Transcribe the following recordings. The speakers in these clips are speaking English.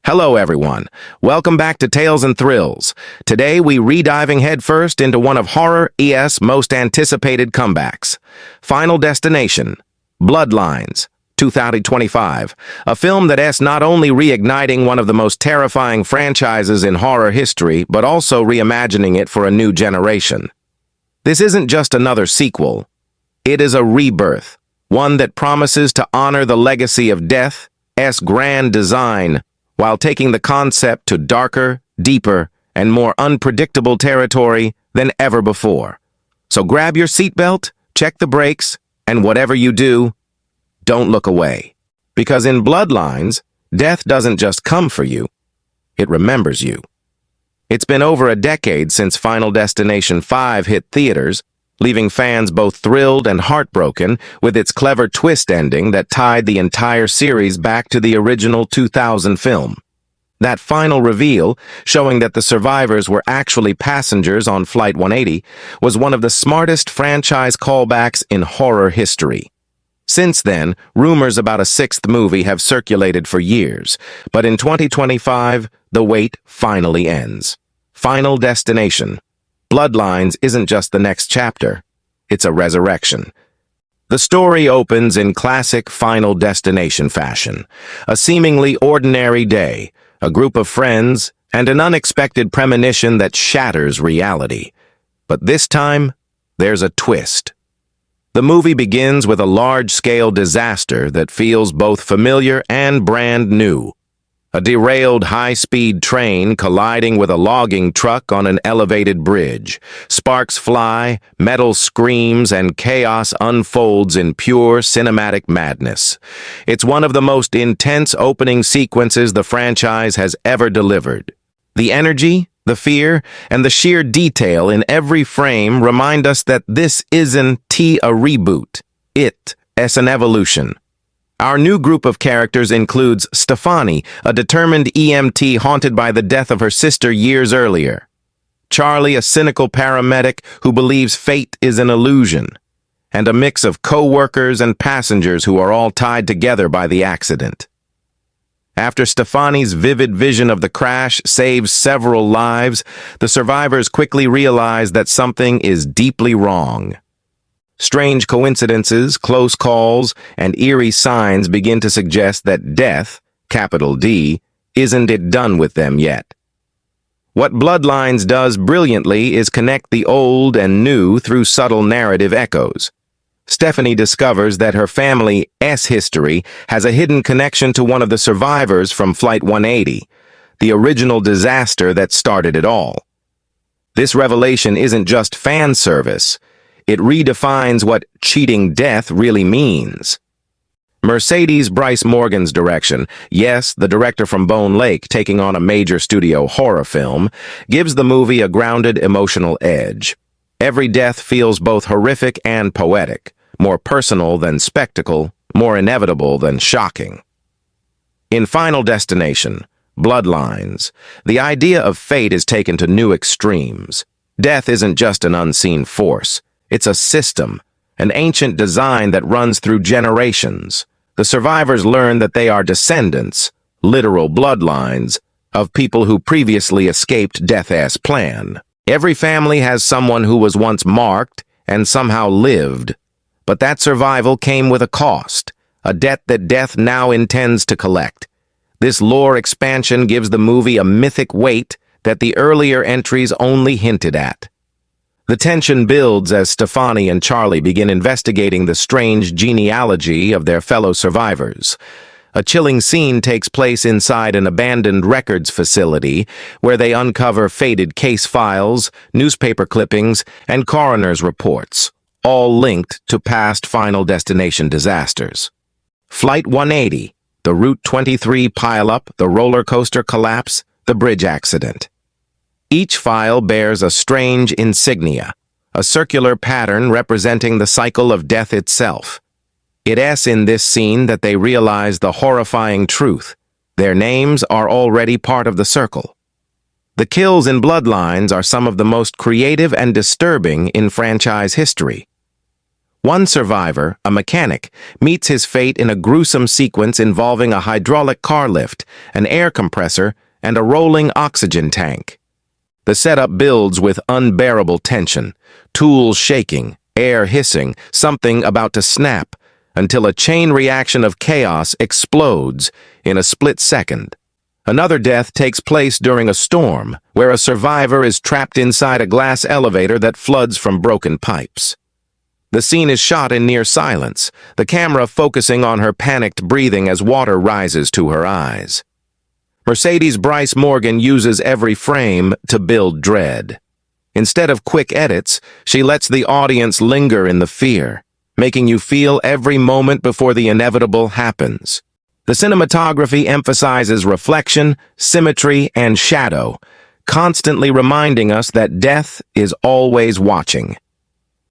Hello everyone, welcome back to Tales and Thrills. Today we re-diving headfirst into one of horror ES most anticipated comebacks. Final Destination, Bloodlines, 2025, a film that is not only reigniting one of the most terrifying franchises in horror history, but also reimagining it for a new generation. This isn't just another sequel, it is a rebirth, one that promises to honor the legacy of Death's grand design, while taking the concept to darker, deeper, and more unpredictable territory than ever before. So grab your seatbelt, check the brakes, and whatever you do, don't look away. Because in Bloodlines, death doesn't just come for you, it remembers you. It's been over a decade since Final Destination 5 hit theaters, leaving fans both thrilled and heartbroken with its clever twist ending that tied the entire series back to the original 2000 film. That final reveal, showing that the survivors were actually passengers on Flight 180, was one of the smartest franchise callbacks in horror history. Since then, rumors about a sixth movie have circulated for years, but in 2025, the wait finally ends. Final Destination. Bloodlines isn't just the next chapter, it's a resurrection. The story opens in classic Final Destination fashion. A seemingly ordinary day, a group of friends, and an unexpected premonition that shatters reality. But this time, there's a twist. The movie begins with a large-scale disaster that feels both familiar and brand new. A derailed high-speed train colliding with a logging truck on an elevated bridge. Sparks fly, metal screams, and chaos unfolds in pure cinematic madness. It's one of the most intense opening sequences the franchise has ever delivered. The energy, the fear, and the sheer detail in every frame remind us that this isn't a reboot. It's an evolution. Our new group of characters includes Stefani, a determined EMT haunted by the death of her sister years earlier. Charlie, a cynical paramedic who believes fate is an illusion. And a mix of co-workers and passengers who are all tied together by the accident. After Stefani's vivid vision of the crash saves several lives, the survivors quickly realize that something is deeply wrong. Strange coincidences, close calls, and eerie signs begin to suggest that death, capital D, isn't it done with them yet. What Bloodlines does brilliantly is connect the old and new through subtle narrative echoes. Stephanie discovers that her family's history has a hidden connection to one of the survivors from Flight 180, the original disaster that started it all. This revelation isn't just fan service. It redefines what cheating death really means. Mercedes Bryce Morgan's direction, yes, the director from Bone Lake taking on a major studio horror film, gives the movie a grounded emotional edge. Every death feels both horrific and poetic, more personal than spectacle, more inevitable than shocking. In Final Destination, Bloodlines, the idea of fate is taken to new extremes. Death isn't just an unseen force. It's a system, an ancient design that runs through generations. The survivors learn that they are descendants, literal bloodlines, of people who previously escaped death's plan. Every family has someone who was once marked and somehow lived, but that survival came with a cost, a debt that death now intends to collect. This lore expansion gives the movie a mythic weight that the earlier entries only hinted at. The tension builds as Stefani and Charlie begin investigating the strange genealogy of their fellow survivors. A chilling scene takes place inside an abandoned records facility where they uncover faded case files, newspaper clippings, and coroner's reports, all linked to past Final Destination disasters. Flight 180, the Route 23 pileup, the roller coaster collapse, the bridge accident. Each file bears a strange insignia, a circular pattern representing the cycle of death itself. It's in this scene that they realize the horrifying truth. Their names are already part of the circle. The kills in Bloodlines are some of the most creative and disturbing in franchise history. One survivor, a mechanic, meets his fate in a gruesome sequence involving a hydraulic car lift, an air compressor, and a rolling oxygen tank. The setup builds with unbearable tension, tools shaking, air hissing, something about to snap, until a chain reaction of chaos explodes in a split second. Another death takes place during a storm, where a survivor is trapped inside a glass elevator that floods from broken pipes. The scene is shot in near silence, the camera focusing on her panicked breathing as water rises to her eyes. Mercedes Bryce Morgan uses every frame to build dread. Instead of quick edits, she lets the audience linger in the fear, making you feel every moment before the inevitable happens. The cinematography emphasizes reflection, symmetry, and shadow, constantly reminding us that death is always watching.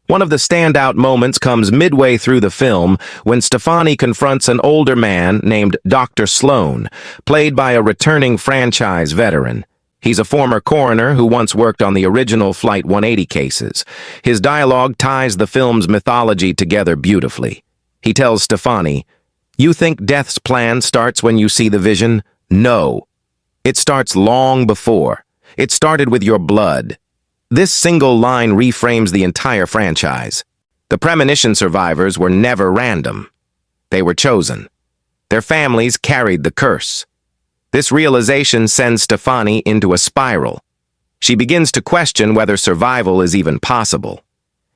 One of the standout moments comes midway through the film when Stefani confronts an older man named Dr. Sloan, played by a returning franchise veteran. He's a former coroner who once worked on the original Flight 180 cases. His dialogue ties the film's mythology together beautifully. He tells Stefani, "You think death's plan starts when you see the vision? No. It starts long before. It started with your blood." This single line reframes the entire franchise. The premonition survivors were never random. They were chosen. Their families carried the curse. This realization sends Stefani into a spiral. She begins to question whether survival is even possible.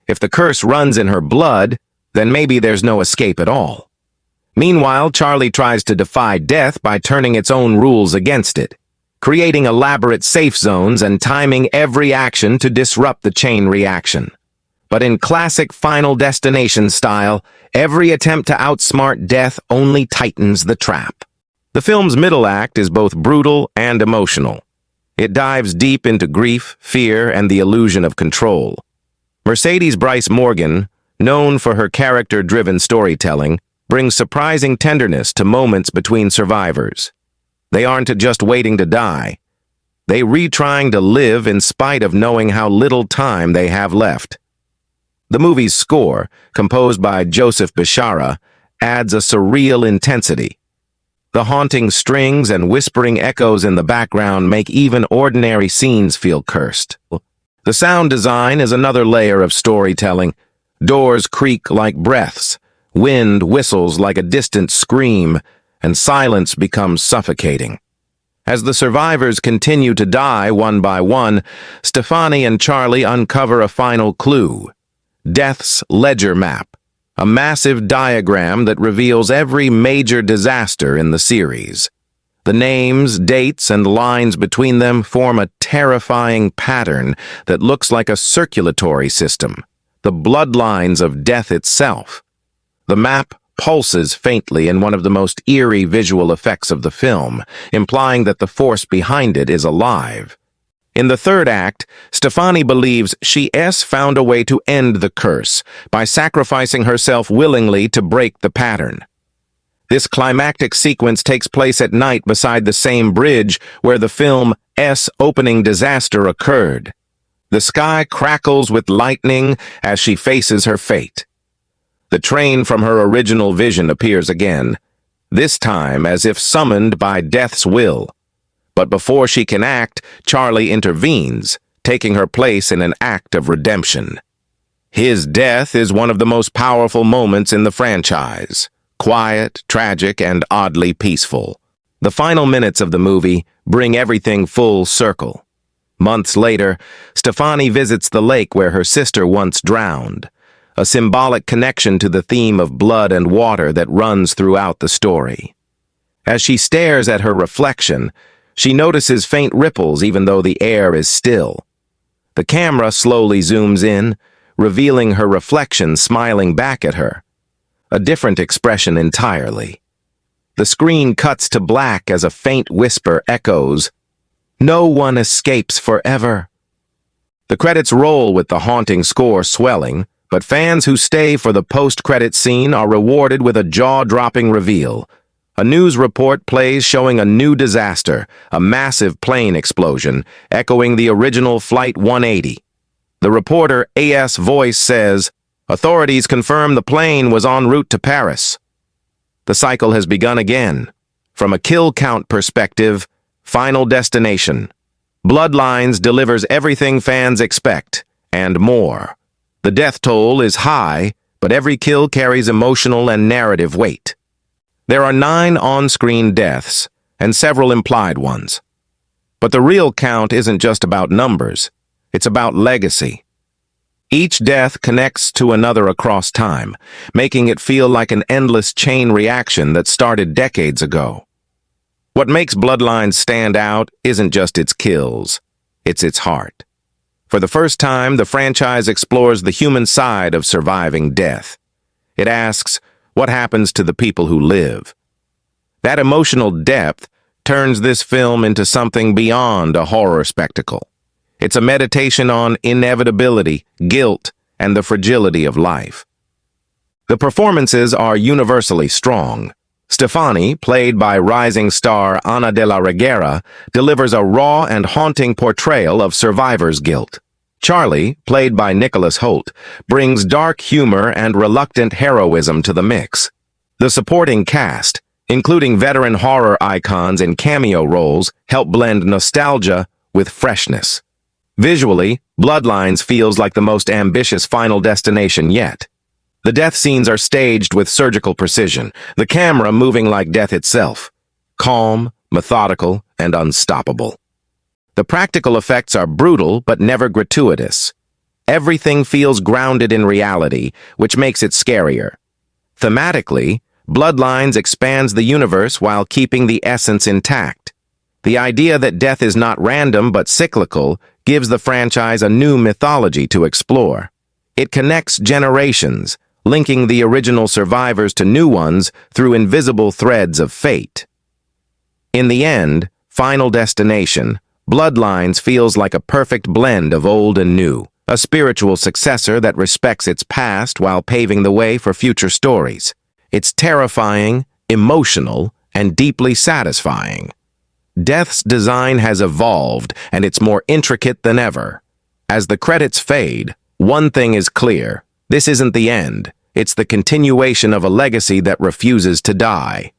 If the curse runs in her blood, then maybe there's no escape at all. Meanwhile, Charlie tries to defy death by turning its own rules against it, creating elaborate safe zones and timing every action to disrupt the chain reaction. But in classic Final Destination style, every attempt to outsmart death only tightens the trap. The film's middle act is both brutal and emotional. It dives deep into grief, fear, and the illusion of control. Mercedes Bryce Morgan, known for her character-driven storytelling, brings surprising tenderness to moments between survivors. They aren't just waiting to die. They retrying to live in spite of knowing how little time they have left. The movie's score, composed by Joseph Bishara, adds a surreal intensity. The haunting strings and whispering echoes in the background make even ordinary scenes feel cursed. The sound design is another layer of storytelling. Doors creak like breaths, wind whistles like a distant scream, and silence becomes suffocating. As the survivors continue to die one by one, Stefani and Charlie uncover a final clue: Death's ledger map, a massive diagram that reveals every major disaster in the series. The names, dates, and lines between them form a terrifying pattern that looks like a circulatory system, the bloodlines of death itself. The map pulses faintly in one of the most eerie visual effects of the film, implying that the force behind it is alive. In the third act, Stefani believes she's found a way to end the curse by sacrificing herself willingly to break the pattern. This climactic sequence takes place at night beside the same bridge where the film's opening disaster occurred. The sky crackles with lightning as she faces her fate. The train from her original vision appears again, this time as if summoned by death's will. But before she can act, Charlie intervenes, taking her place in an act of redemption. His death is one of the most powerful moments in the franchise, quiet, tragic, and oddly peaceful. The final minutes of the movie bring everything full circle. Months later, Stefani visits the lake where her sister once drowned, a symbolic connection to the theme of blood and water that runs throughout the story. As she stares at her reflection, she notices faint ripples even though the air is still. The camera slowly zooms in, revealing her reflection smiling back at her, a different expression entirely. The screen cuts to black as a faint whisper echoes, "No one escapes forever." The credits roll with the haunting score swelling, but fans who stay for the post-credit scene are rewarded with a jaw-dropping reveal. A news report plays showing a new disaster, a massive plane explosion, echoing the original Flight 180. The reporter's voice says, Authorities confirm the plane was en route to Paris. The cycle has begun again. From a kill count perspective, Final Destination. Bloodlines delivers everything fans expect, and more. The death toll is high, but every kill carries emotional and narrative weight. There are 9 on-screen deaths, and several implied ones. But the real count isn't just about numbers, it's about legacy. Each death connects to another across time, making it feel like an endless chain reaction that started decades ago. What makes Bloodlines stand out isn't just its kills, it's its heart. For the first time, the franchise explores the human side of surviving death. It asks, what happens to the people who live? That emotional depth turns this film into something beyond a horror spectacle. It's a meditation on inevitability, guilt, and the fragility of life. The performances are universally strong. Stefani, played by rising star Ana de la Reguera, delivers a raw and haunting portrayal of survivor's guilt. Charlie, played by Nicholas Hoult, brings dark humor and reluctant heroism to the mix. The supporting cast, including veteran horror icons in cameo roles, help blend nostalgia with freshness. Visually, Bloodlines feels like the most ambitious Final Destination yet. The death scenes are staged with surgical precision, the camera moving like death itself. Calm, methodical, and unstoppable. The practical effects are brutal but never gratuitous. Everything feels grounded in reality, which makes it scarier. Thematically, Bloodlines expands the universe while keeping the essence intact. The idea that death is not random but cyclical gives the franchise a new mythology to explore. It connects generations, linking the original survivors to new ones through invisible threads of fate. In the end, Final Destination, Bloodlines feels like a perfect blend of old and new, a spiritual successor that respects its past while paving the way for future stories. It's terrifying, emotional, and deeply satisfying. Death's design has evolved, and it's more intricate than ever. As the credits fade, one thing is clear. This isn't the end. It's the continuation of a legacy that refuses to die.